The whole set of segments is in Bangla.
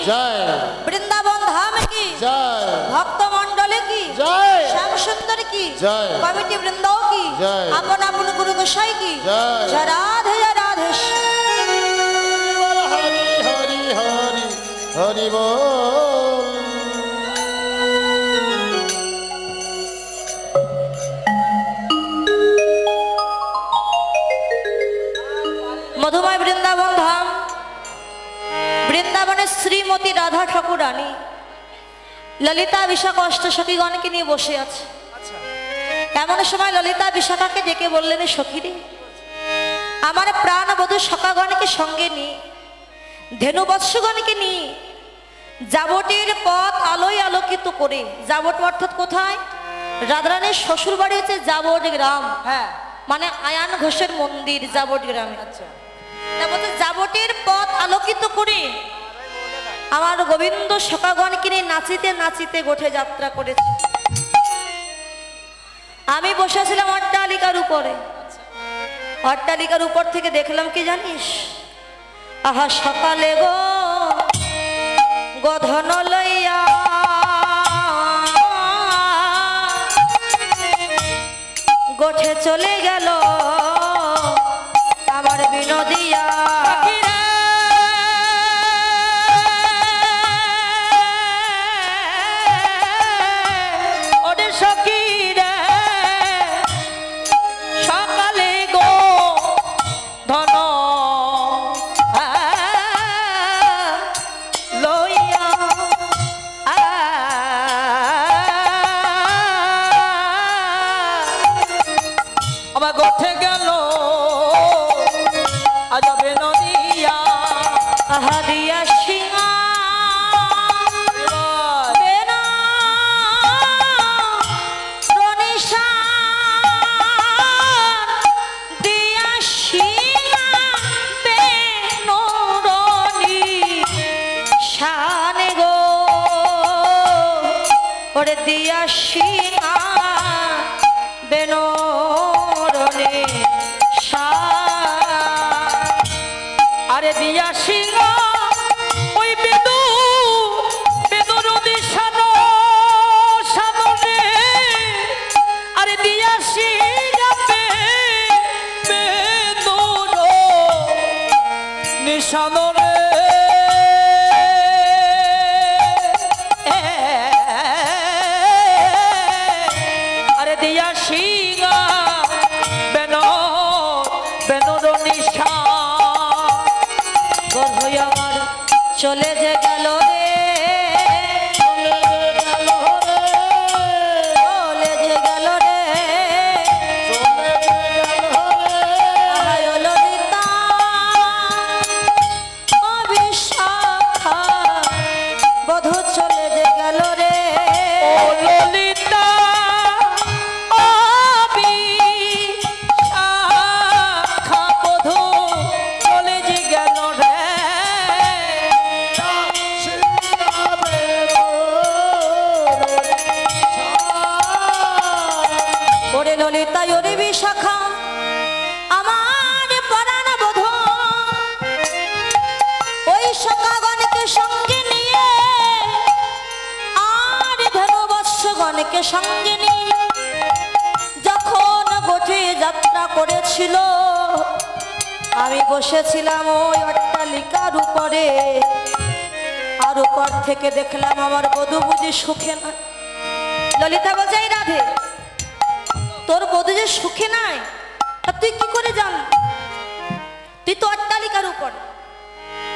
जय, वृंदावन धाम की जय, भक्त मंडल की जय, श्याम सुंदर की जय, कमिटी वृंदों की जय, अपन अपन गुरु गोसाई की जय, जय राधे जय राधे। हरि हरि हरि हरि बोल। मधुमय वृंदावन धाम वृंदावन श्रीमती राधा ठाकुरानी ललिता विशाखा अष्टसखीगण के निये बसे आछे। एमन समय ललिता विशाखाके डेके बोललेन सखी रे आमार प्राणबधू सखागण के संगे निये धेनुवत्सगण के निये जाबटेर पथ आलोय आलोकित करे। जाबट अर्थात कोथाय राधारानीर शशुर बाड़ी हच्छे जाबट ग्राम माने आयान घोषेर मंदिर जाबट ग्रामे। जाबटेर पथ आलोकित करे आमार गोविंद सखागण के निये नाचिते नाचिते गोठे यात्रा करेছে। आमी बसेছিলাম अट्टालिकार उपरे। अट्टालिकार ऊपर থেকে দেখলাম কি জানিস आहा सकाले गो गधन लइया गोठे चले गेल आमार बिनोदिया। दिया शिंगा बेनोरने अरे दिया शिंगा ओई बेदू बेदुरुदी शानो सामने अरे दिया शिंगा बेदुरो निशानो चले जे गल रे चले जे गल रे आय ललिता अविशाखा बधू चले जे गल रे ललिता अविशाखा बधू चले जे गल रे ललिता योरे विशाखा आमार प्राण बधू ओई सखागण के संगे निये आर धेनुवत्सगण के संगे निये जखन गोठे यात्रा करेछिलो आमी बसेछिलाम ओई अट्टालिकार उपरे आर ऊपर थेके देखलाम आमार बधू बुझि सुखे ना। ललिता बोलছে राधे তোর বধূ যে সুখে নাই তুই কি করে জানলি? তুই তো অট্টালিকার উপর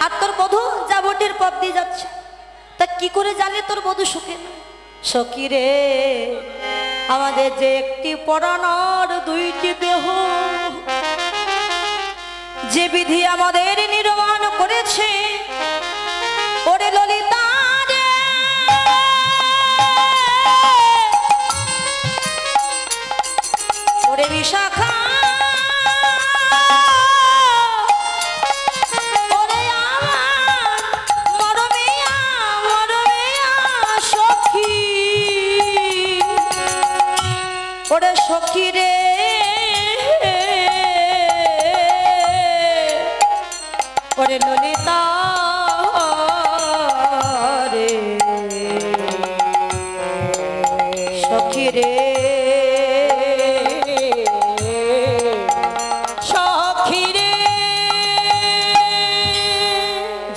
আর তোর বধূ যাবটের পথ দিয়ে যাচ্ছে তা কি করে জানলি তোর বধূ সুখে নাই? সখী রে আমাদের যে একটি পরাণর দুইটি দেহ যে বিধি আমাদের নির্মাণ করেছে ওরে ললিতা विशाखा सखी सखी रे ललिता সখী রে সখী রে,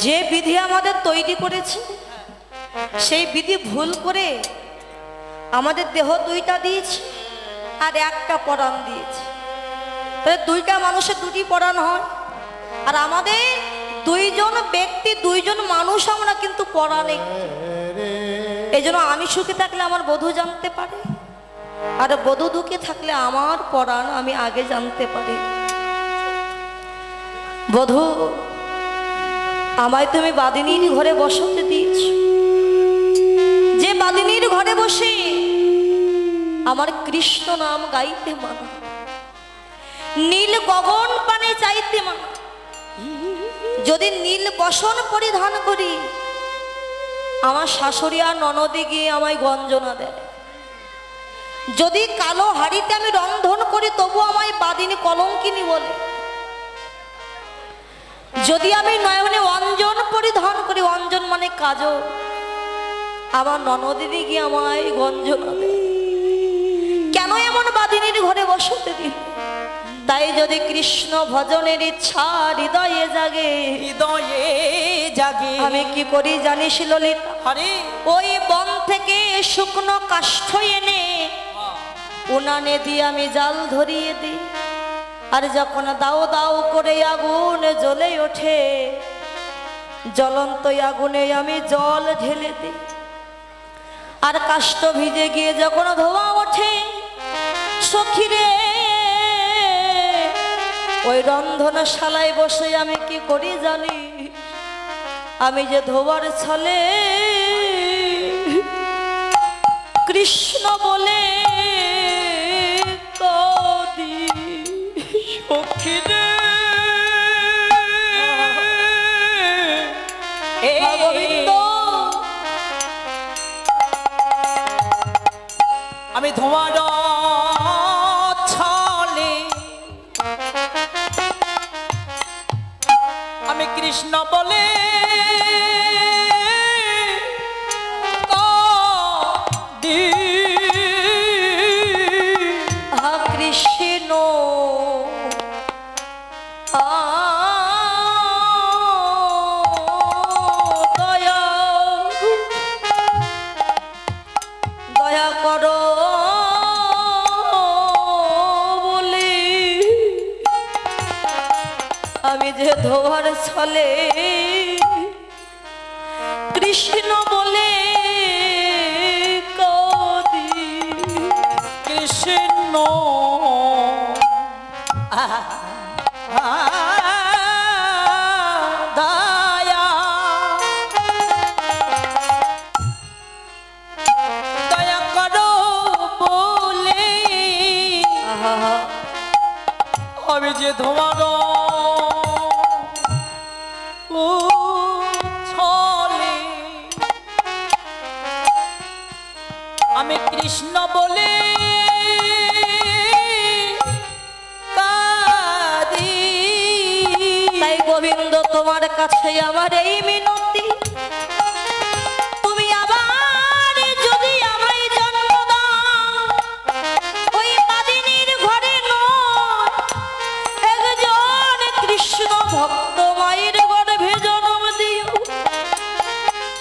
যে বিধি আমাদের তৈরি করেছে সেই বিধি ভুল করে আমাদের দেহ দুইটা দিয়েছে আর একটা পরাণ দিয়েছে। তাহলে দুইটা মানুষের দুটি পরাণ হয়, আর আমাদের দুইজন ব্যক্তি দুইজন মানুষ আমরা কিন্তু পরাণ একটি। এই জন্য আমি সুখে থাকলে আমার বধূ জানতে পারে, আর বধূ দুঃখে থাকলে আমার পরাণ আমি আগে জানতে পারি। বধূ, আমায় তুমি বাদিনীর ঘরে বসতে দিয়েছ, যে বাদিনীর ঘরে বসে আমার কৃষ্ণ নাম গাইতে মানা, নীল গগন পানে চাইতে মানা। যদি নীল বসন পরিধান করি আমার শাশুড়ি আর ননদে গিয়ে আমায় গঞ্জনা দেয়। যদি কালো হাড়িতে আমি রন্ধন করি তবু আমায় বাদিনী কলঙ্কিনী বলে। যদি আমি নয়নে অঞ্জন পরিধান করি, অঞ্জন মানে কাজল, আমার ননদিনী গিয়ে আমায় গঞ্জনা দেয়। কেন এমন বাদিনীর ঘরে বসতে দিল? তাই যদি কৃষ্ণ ভজনের ইচ্ছা হৃদয়ে জাগে, হৃদয়ে জাগে, আমি কি করি জানিস ললিতা? আরে ওই বন থেকে শুকনো কাষ্ঠ এনে উনানে দিয়ে আমি জাল ধরিয়ে দিই, আর যখন দাও দাও করে আগুন জ্বলে ওঠে জ্বলন্ত আগুনে আমি জল ঢেলে দিই। আর কাষ্ঠ ভিজে গিয়ে যখন ধোঁয়া ওঠে সখী রে, ওই রন্ধনশালায় বসে আমি কি করি জানি? আমি যে ধোবার ছলে কৃষ্ণ বলে কাঁদি সখী রে। গোবিন্দ, আমি ধোঁয়ার ছলে আমি কৃষ্ণ বলে কাঁদি। কৃষ্ণ দয়া দয়া করো বলে আমি যে ধোয়ার ছলে কৃষ্ণ বলে কাঁদি। কৃষ্ণ দয়া দয়া করো বলে আমি যে ধোঁয়ার ছলে আমি কৃষ্ণ বলে কাঁদি। তাই গোবিন্দ তোমার কাছে আমার এই মিনতি, তুমি আবার যদি আমায় জন্ম দাও ওই বাদিনীর ঘরে নয়, একজন কৃষ্ণ ভক্ত মায়ের গর্ভে জন্ম দিও।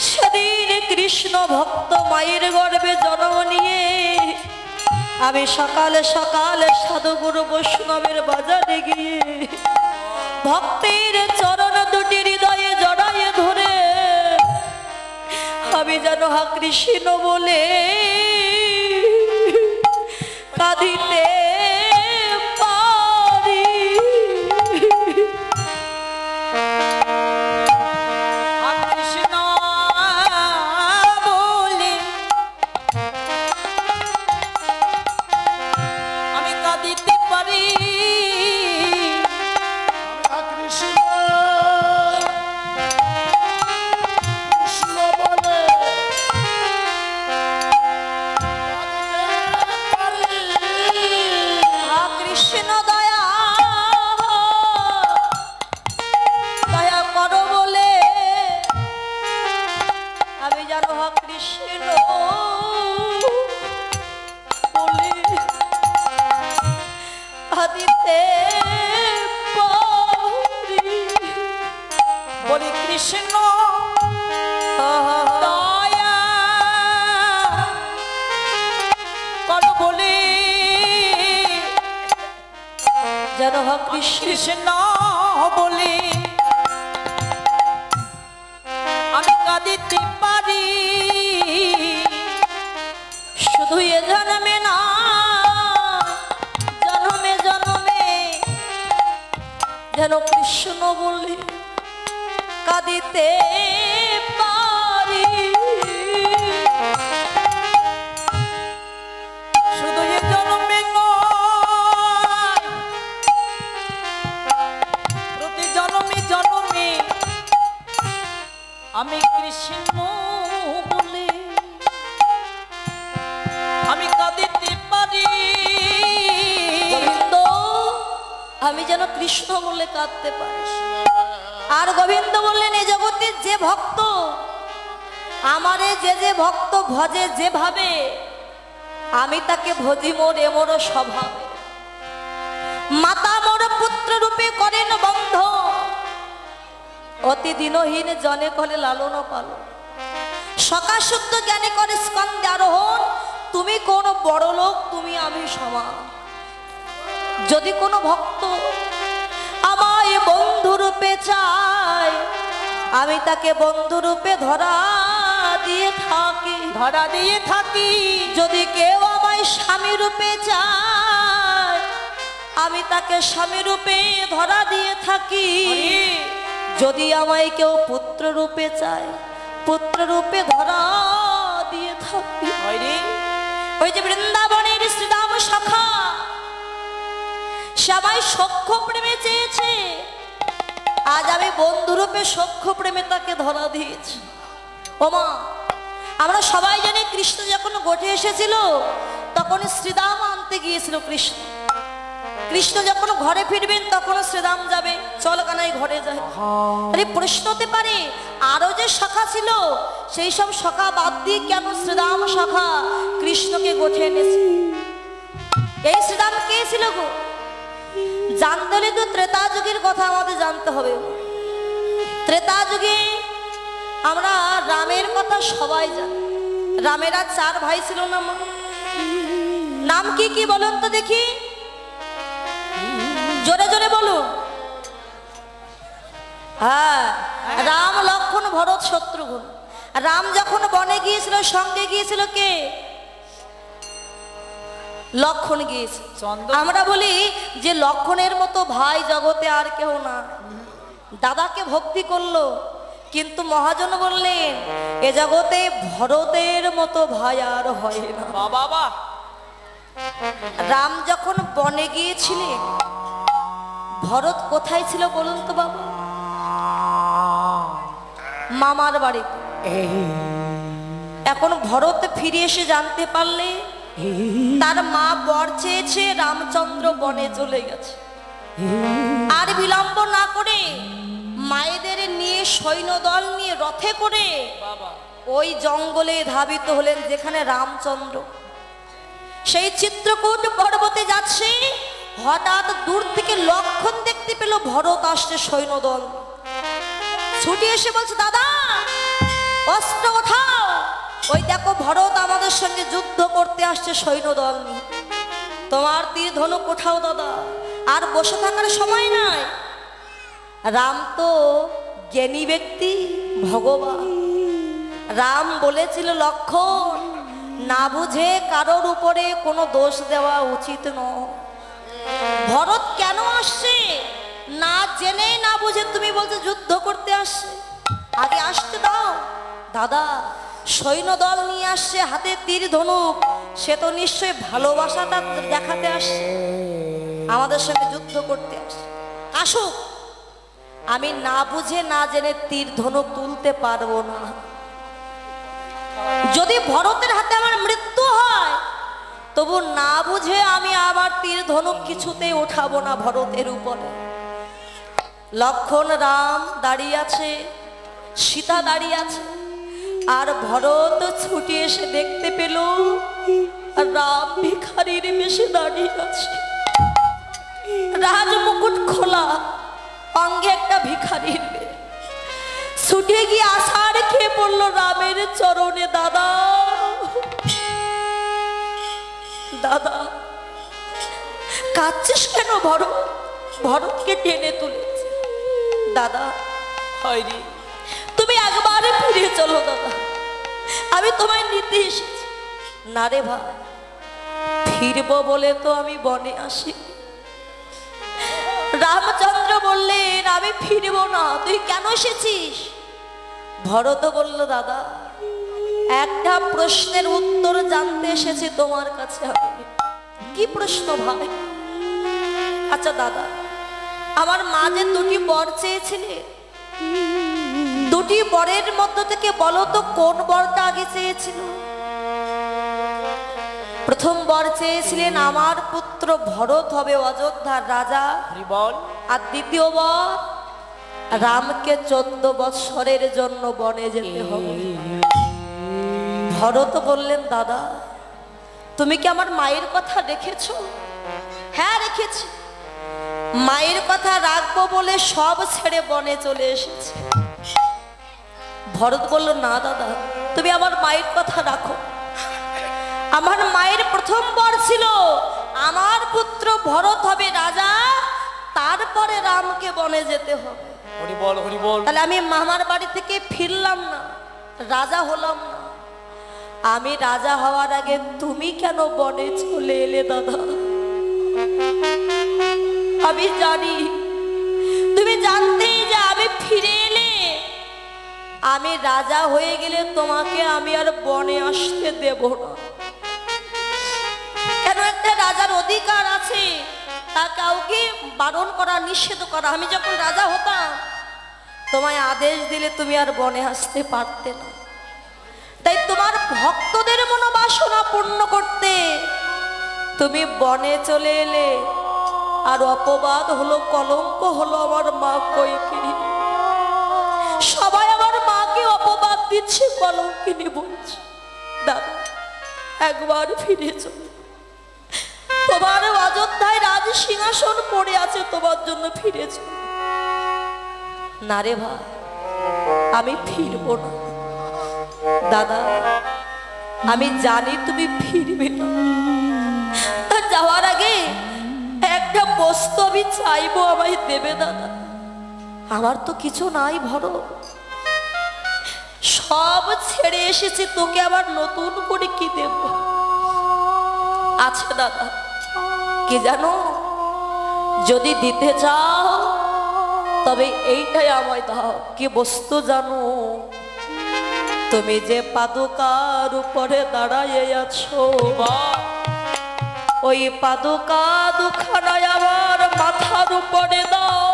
সেদিন কৃষ্ণ ভক্ত মায়ের গর্ভে জন্ম নিয়ে আমি সকালে সকালে সাধুগুরু বৈষ্ণবের বাজারে গিয়ে ভক্তের চরণ দুটি হৃদয়ে জড়ায়ে ধরে আমি যেন হা কৃষ্ণ বলে কাঁদিতে পারি। কৃষ্ণ বলে আমি কাঁদিতে পারি। কৃষ্ণ কৃষ্ণ বলে কৃষ্ণ দয়া দয়া করো বলে আমি যেন হা কৃষ্ণ কৃষ্ণ দয়া কর বলে যেন কৃষ্ণ কৃষ্ণ বলে আমি কাঁদিতে পারি, শুধু এ জন্মে না জন্মে জন্মে যেন কৃষ্ণ বলে কাঁদিতে পারি। শুধু এ জন্মে নয়, প্রতি জন্মে জন্মে আমি কৃষ্ণ বলে আমি কাঁদিতে পারি। গোবিন্দ আমি যেন কৃষ্ণ বলে কাঁদতে পারি। আর গোবিন্দ বললেন, এ জগতের যে ভক্ত আমারে যে ভক্ত ভজে যেভাবে, আমি তাকে ভজি মোর এমর স্বভাবে। মাতা মোর পুত্র রূপে করেন বন্ধ, অতি দিনহীন জনে করে লালন পালন। সকা শুদ্ধ জ্ঞানে করে স্কন্দে আরোহণ, তুমি কোন বড় লোক তুমি আমি সমান। যদি কোনো ভক্ত আমায় বন্ধু রূপে চায়, আমি তাকে বন্ধু রূপে ধরা দিয়ে থাকি। যদি কেউ আমায় স্বামী রূপে চায়, আমি তাকে স্বামী রূপে ধরা দিয়ে থাকি। যদি আমায় কেউ পুত্র রূপে চায়, পুত্র রূপে ধরা দিয়ে থাকি। ওই যে বৃন্দাবনের শ্রীরাম সখা, সবাই সখ্য প্রেমে চেয়েছে, আজ আমি বন্ধুরূপে সখ্য প্রেমে তাকে ধরা দিয়েছি। ওমা, আমরা সবাই জানি কৃষ্ণ যখন গোঠে এসেছিল তখন শ্রীরাম আনতে গিয়েছিল কৃষ্ণ। কৃষ্ণ যখন ঘরে ফিরবেন তখন শ্রীরাম যাবে, চল কানাই ঘরে যায়। আরে প্রশ্ন হতে পারে, আরো যে সখা ছিল সেই সব সখা বাদ দিয়ে কেন শ্রীরাম সখা কৃষ্ণকে গোঠে এনেছে? এই শ্রীরাম কে ছিল গো? জানতে হলে তো ত্রেতা যুগের কথা আমাদের জানতে হবে। ত্রেতা যুগে আমরা রামের কথা সবাই জানি। রামের আর 4 ভাই ছিল না? নাম কি কি বলুন তো দেখি, জোরে জোরে বলুন। হ্যাঁ, রাম, লক্ষ্মণ, ভরত, শত্রুঘ্ন। রাম যখন বনে গিয়েছিল সঙ্গে গিয়েছিল কে? লক্ষ্মণ গিয়েছে। আমরা বলি যে লক্ষ্মণের মতো ভাই জগতে আর কেউ না। দাদাকে ভক্তি করলো, কিন্তু মহাজন বললেন এ জগতে ভরতের মতো ভাই আর হয় না। বাবা, রাম যখন বনে গিয়েছিলেন, ভরত কোথায় ছিল বলুন তো বাবা? মামার বাড়িতে। এখন ভরত ফিরে এসে জানতে পারলে তার মা বর চেয়েছে, রামচন্দ্র বনে চলে গেছে। আর বিলম্ব না করে মায়েদের নিয়ে সৈন্যদল নিয়ে রথে করে ওই জঙ্গলে ধাবিত হলেন যেখানে রামচন্দ্র। সেই চিত্রকূট পর্বতে যাচ্ছে, হঠাৎ দূর থেকে লক্ষণ দেখতে পেল ভরত আসছে সৈন্যদল। ছুটি এসে বলছে, দাদা অস্ত্র ওঠাও, ওই দেখো ভরত আমাদের সঙ্গে যুদ্ধ করতে আসছে সৈন্যদল নিয়ে। তোমার তীর ধনুক ওঠাও দাদা, আর বসে থাকার সময় নাই। রাম তো জ্ঞানী ব্যক্তি, ভগবান। রাম বলেছিল, লক্ষণ না বুঝে কারোর উপরে কোনো দোষ দেওয়া উচিত নয়। ভরত কেন আসছে না জেনে না বুঝে তুমি বলছো যুদ্ধ করতে আসছে, আগে আসতে দাও। দাদা সৈন্যদল নিয়ে আসছে, হাতে তীর ধনুক, সে তো নিশ্চয়ই ভালোবাসাটা দেখাতে আসছে, আমাদের সঙ্গে যুদ্ধ করতে আসছে। আসুক, আমি না বুঝে না জেনে তীর ধনুক তুলতে পারবো না। যদি ভরতের হাতে আমার মৃত্যু হয়, তবু না বুঝে আমি আবার তীর ধনুক কিছুতেই উঠাবো না ভরতের উপরে। লক্ষণ রাম দাঁড়িয়ে আছে, সীতা দাঁড়িয়ে আছে, আর ভরত ছুটে এসে দেখতে পেল রাম ভিখারির বেশে দাঁড়িয়ে আছে, রাজমুকুট খোলা, অঙ্গে একটা ভিখারির। ছুটে গিয়ে আষাঢ় খেয়ে পড়লো রামের চরণে। দাদা দাদা কাঁদছিস কেন? ভরতকে টেনে তুলেছে। দাদা হয়নি, তুমি একবারে ফিরে চলো দাদা, আমি তোমায় নিতে এসেছি। না রে ভাই, ফিরবো বলে তো আমি বনে আসি। রামচন্দ্র বললেন আমি ফিরবো না, তুই কেন এসেছিস? ভরত বলল দাদা একটা প্রশ্নের উত্তর জানতে এসেছি তোমার কাছে। আমি কি প্রশ্ন ভাই? আচ্ছা দাদা, আমার মা যে দুটি বর চেয়েছিলে, দুটি বরের মধ্য থেকে বলো তো কোন বরটা আগে চেয়েছিল? প্রথম বর চেয়েছিলেন আমার পুত্র ভরত হবে অযোধ্যার রাজা, আর দ্বিতীয় বর রামকে 14 বৎসরের জন্য বনে যেতে হবে। ভরত বললেন দাদা তুমি কি আমার মায়ের কথা রেখেছো? হ্যাঁ রেখেছি, মায়ের কথা রাখবো বলে সব ছেড়ে বনে চলে এসেছে। ভরত বলল না দাদা, তুমি আমার মায়ের কথা রাখো। আমার মায়ের প্রথম বর ছিল আমার পুত্র ভরত হবে রাজা, তারপরে রামকে বনে যেতে হবে। হরি বল, হরি বল। তাহলে আমি মামার বাড়ি থেকে ফিরলাম না, রাজা হলাম না। আমি রাজা হওয়ার আগে তুমি কেন বনে চলে এলে দাদা? আমি জানি তুমি জানতেই যে আমি ফিরে এলে আমি রাজা হয়ে গেলে তোমাকে আমি আর বনে আসতে দেব না। কেন? একটা রাজার অধিকার আছে, তা কাউকে বারণ করা, নিষেধ করা। আমি যখন রাজা হতাম তোমায় আদেশ দিলে তুমি আর বনে আসতে পারতে না। তাই তোমার ভক্তদের মনোবাসনা পূর্ণ করতে তুমি বনে চলে এলে, আর অপবাদ হলো, কলঙ্ক হলো আমার মা কইকেয়ী। সবাই আমার মাকে অপবাদ দিচ্ছে, কলঙ্কিনী বলছে। দাদা একবার ফিরে চলো, তোমার অযোধ্যায় রাজ সিংহাসন পড়ে আছে, তোমার জন্য ফিরে চলো। না রে ভাই, আমি ফিরবো না। দাদা আমি জানি তুমি ফিরবে না, যাওয়ার আগে একটা বস্তু আমি চাইবো, আমায় দেবে দাদা। আমার তো কিছু নাই ভরত, সব ছেড়ে এসেছি, তোকে আবার নতুন করে কি দেব? আচ্ছা দাদা, কি জানো, যদি দিতে চাও তবে এইটাই আমায় দাও। কি বস্তু জানো? তুমি যে পাদুকার উপরে দাঁড়াইয়ে আছো, ওই পাদুকা দুখানায় আমার মাথার উপরে দাও।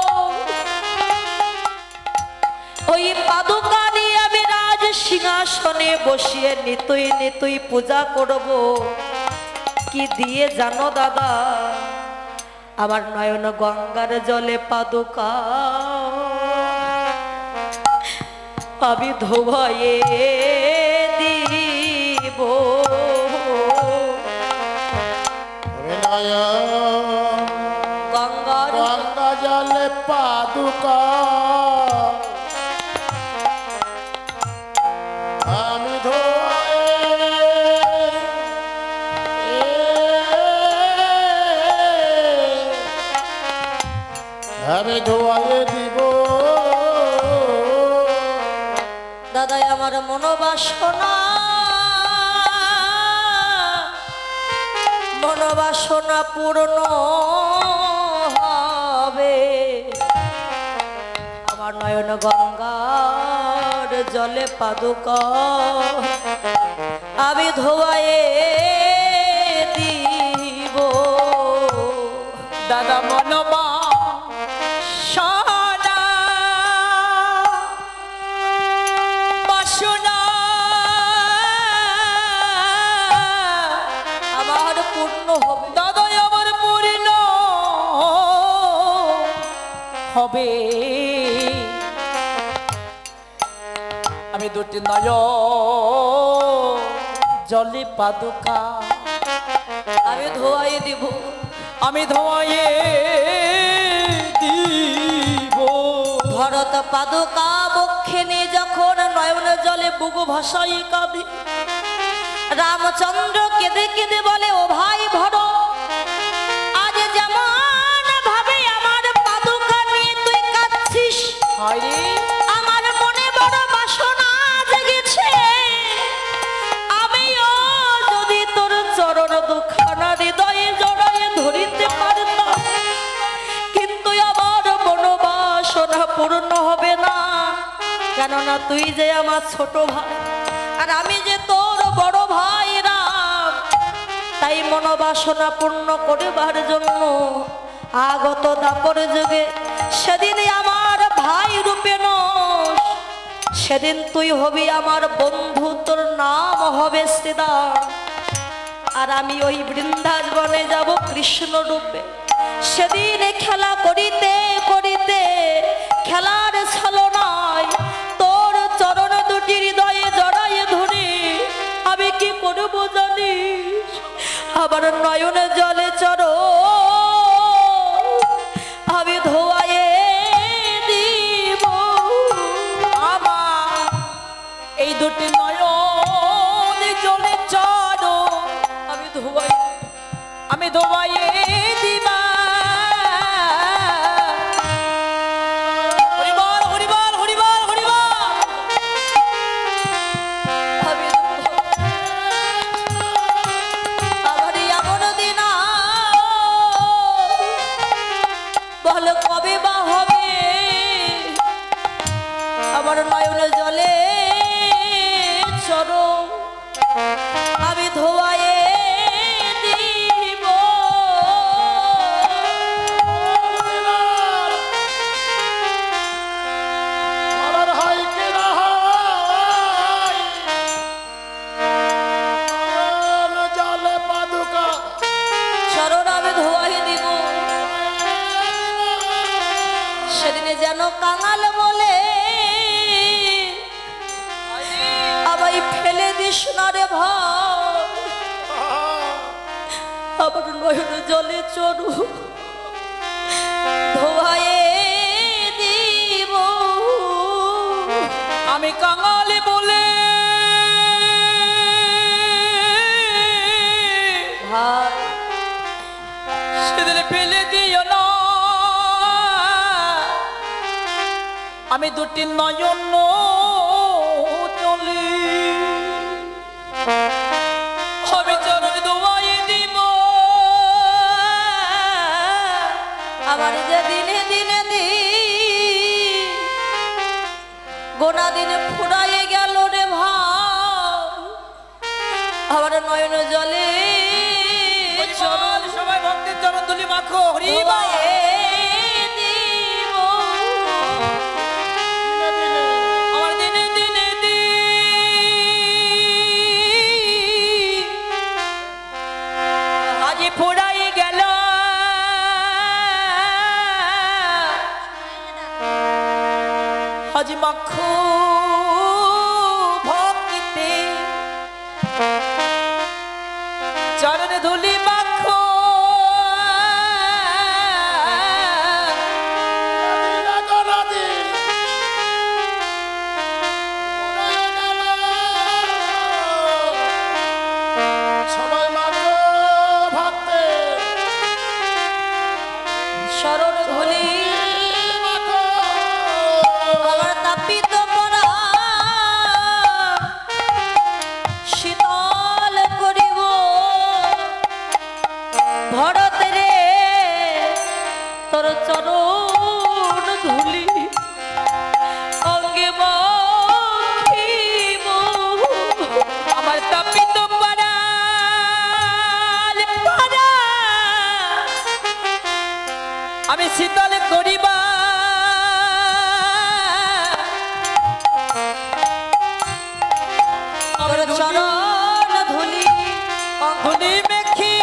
ওই পাদুকা নিয়ে আমি রাজ সিংহাসনে বসিয়ে নিতুই নিতুই পূজা করব। কি দিয়ে জানো দাদা? আমার নয়ন গঙ্গার জলে পাদুকা আমি ধোয়ায়ে দিব। গঙ্গা জলে পাদুকা আমি ধোয়ায়ে দিব। দাদাই আমার মনোবাসনা পূর্ণ হবে। আমার নয়ন গঙ্গার জলে পাদুকা আমি ধোয়ায়ে দিব। দাদা মনবা হবে। আমি দুটি নয় জলে পাদুকা আমি ধোয়াই দিব। আমি ধোয়ায়ে দিব। ভরত পাদুকা বক্ষ চোখে নিয়ে যখন নয়নের জলে বুকু ভাসাই কাঁদে, রামচন্দ্র কেঁদে কেঁদে বলে, ও ভাই ভর, আজ যেমন ভাবে আমার পাদুকা নিয়ে তুই কাঁদছিস, আমার মনে বড় বাসনা জেগেছে, আমিও যদি তোর চরণ দুখানা হৃদয়ে জড়ায়ে ধরিতে পারতাম, কিন্তু আমার মনোবাসনা পূর্ণ হবে না, কেননা তুই যে আমার ছোট ভাই আর আমি যে তোর বড় ভাই রাম। তাই মনোবাসনা পূর্ণ করিবার জন্য আগত দাপর যুগে সেদিনই আমার ভাই রূপে নস, সেদিন তুই হবি আমার বন্ধু, তোর নাম হবে শ্রীদাম। আর আমি ওই বৃন্দাবনে যাব কৃষ্ণ রূপে, সেদিন খেলা করিতে করিতে খেলার ছলনায় তোর চরণ দুটি হৃদয়ে জড়ায়ে ধরে আমি কি করব জানিস, আবার নয়নে জলে চর আমি ধোয়ায়ে দিব। আমার এই দুটি নয়ন জলে চলো আমি ধোয়ায়ে দিবা। হরিবল হরিবল হরিবল হরিবল। আমার এমন দিন বল কবে বা হবে, আমার নয়ন জলে চরো আমি ধোয়ায়ে দিব। মরার হয় কি না হয়, জলে পাদুকা চরণ আমি ধোয়ায়ে দিব। সেদিনে যেন কাঙাল বলে, আমায় ফেলে দিস না রে ভাই, আমার নয়ন জলে চরু ধোয়ায়ে দিব। আমি কাঙালি বলে ভাই সেদিন ফেলে দিও না, আমি দুটি নয়ন চলি আমি চরণ ধোয়ায়ে দিব। আমার যে দিনে দিনে দিন গোনা দিনে ফুরাইয়ে গেল রে ভাই, আমার নয়ন জলে চরণ সবাই ভক্তের চরণ তুলি মাখো হরিবা। দিব। আমার দিনে দিনে আজি ফুরাই গেল, আজি মাখো ভক্তিতে চরণ ধুলি মাখো। সবাই মাকে ভাবতে শরণ ধুলি আমার তাপিত করা শীতল করিব ভরত রে তোর চরণ ধুলি অঙ্গে মাখিব। আমার তাপিত আমি শীতল করিবা, তোর চরণ ধুলি ধুলি মেখি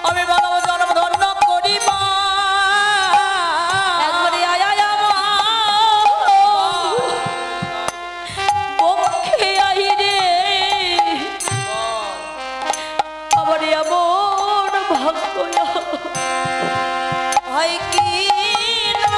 আমি মানব জন্ম ধন্য করিবা। একবারে আয় আয় বক্ষে আই রে, আমার এমন ভাগ্য হয় কি না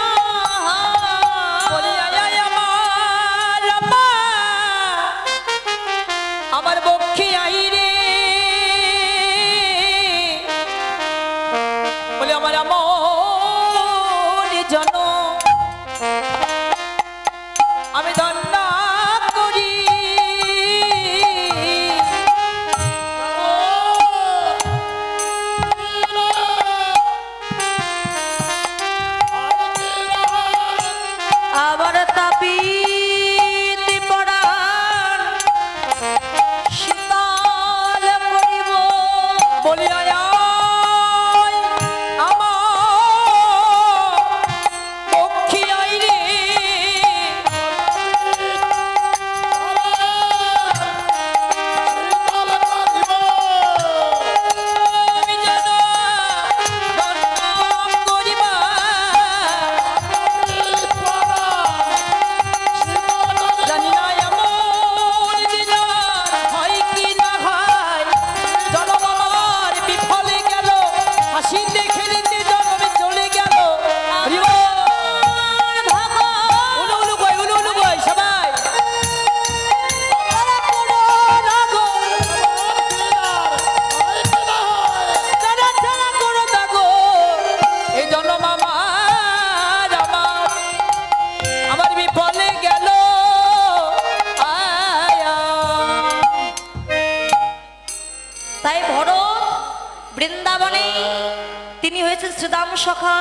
তিনি হয়েছেন শ্রীরাম সখা,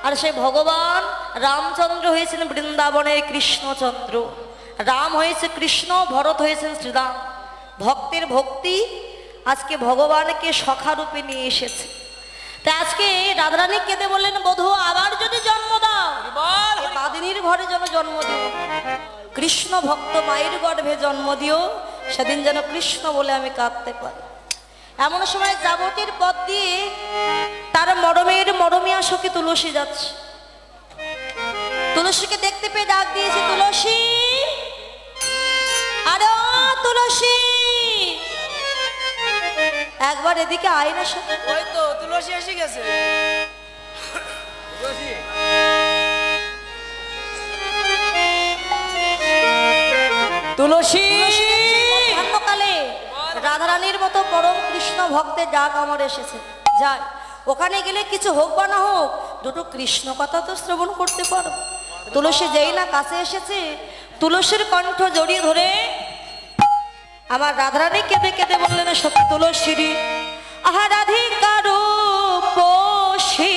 আর সেই ভগবান রামচন্দ্র হয়েছেন বৃন্দাবনের কৃষ্ণচন্দ্র। রাম হয়েছে কৃষ্ণ, ভরত হয়েছেন শ্রীরাম। ভক্তের ভক্তি আজকে ভগবানকে সখা রূপে নিয়ে এসেছে। তাই আজকে রাধারানী কেঁদে বললেন, বধূ আবার যদি জন্ম দাও, বাদিনীর ঘরে যেন জন্ম দিও, কৃষ্ণ ভক্ত মায়ের গর্ভে জন্ম দিও, সেদিন যেন কৃষ্ণ বলে আমি কাঁদতে পারি। এমন সময় যাবতীর পথ দিয়ে তার মরমের মরমিয়া সখী তুলসী যাচ্ছে। তুলসীকে দেখতে পেয়ে ডাক দিয়েছে, তুলসী, আরে ও তুলসী, একবার এদিকে আয় না সখী। ওই তো তুলসী এসে গেছে। তুলসী তুলসী কালে রাধারানীর মতো পরম কৃষ্ণ ভক্তের ডাক আমার এসেছে। যাই, ওখানে গেলে কিছু হোক বা না হোক, দুটো কৃষ্ণ কথা তো শ্রবণ করতে পারো। তুলসী যেই না কাছে এসেছে, তুলসীর কণ্ঠ জড়িয়ে ধরে আমার রাধারানী কেঁদে কেঁদে বললেন, সত্যি তুলসী, আহা রাধিকা রূপসী,